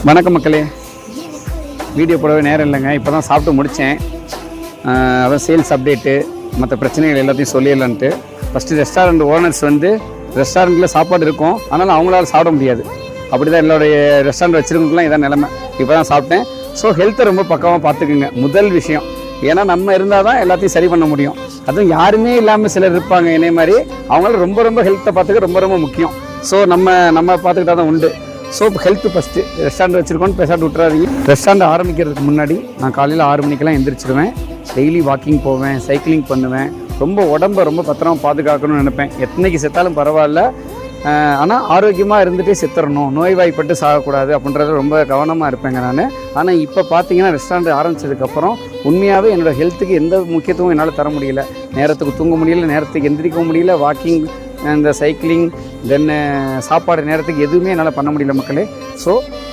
வணக்கம் மக்களே. வீடியோ போடவே நேரம் இல்லைங்க. இப்போ தான் சாப்பிட்டு முடித்தேன். அதான் சேல்ஸ் அப்டேட்டு மற்ற பிரச்சனைகள் எல்லாத்தையும் சொல்லிடலான்ட்டு. ஃபஸ்ட்டு ரெஸ்டாரண்ட் ஓனர்ஸ் ரெஸ்டாரண்ட்டில் சாப்பாடு இருக்கும், ஆனாலும் அவங்களால சாப்பிட முடியாது. அப்படி தான் எல்லோடைய ரெஸ்டாரண்ட் வச்சுருக்கவங்களாம் இதான் நிலமை. இப்போ தான் சாப்பிட்டேன். ஸோ ஹெல்த்தை ரொம்ப பக்கமாக பார்த்துக்குங்க, முதல் விஷயம். ஏன்னா நம்ம இருந்தால் தான் எல்லாத்தையும் சரி பண்ண முடியும். அதுவும் யாருமே இல்லாமல் சிலர் இருப்பாங்க என்னை மாதிரி. அவங்களால ரொம்ப ஹெல்த்தை பார்த்துக்க ரொம்ப முக்கியம். ஸோ நம்ம பார்த்துக்கிட்டா தான் உண்டு. So health first. ரெஸ்டாரண்ட் வச்சுருக்கோன்னு பேசாட்டு விட்டுறாதீங்க. ரெஸ்டாரண்ட் ஆரம்பிக்கிறதுக்கு முன்னாடி நான் காலையில் 6 மணிக்கெல்லாம் எந்திரிச்சிடுவேன். டெய்லி வாக்கிங் போவேன், சைக்கிளிங் பண்ணுவேன். ரொம்ப பத்திரமா பாதுகாக்கணும்னு நினைப்பேன். எத்தனைக்கு செத்தாலும் பரவாயில்ல, ஆனால் ஆரோக்கியமாக இருந்துகிட்டே செத்துறணும், நோய்வாய்ப்பட்டு சாகக்கூடாது அப்படின்றது ரொம்ப கவனமாக இருப்பேங்க நான். ஆனால் இப்போ பார்த்தீங்கன்னா ரெஸ்டாரண்ட் ஆரம்பித்ததுக்கப்புறம் உண்மையாகவே என்னோடய ஹெல்த்துக்கு எந்த முக்கியத்துவம் என்னால் தர முடியல. நேரத்துக்கு தூங்க முடியல, நேரத்துக்கு எந்திரிக்க முடியல, வாக்கிங், இந்த சைக்கிளிங், தென் சாப்பாடு நேரத்துக்கு எதுவுமே என்னால் பண்ண முடியல மக்களே. ஸோ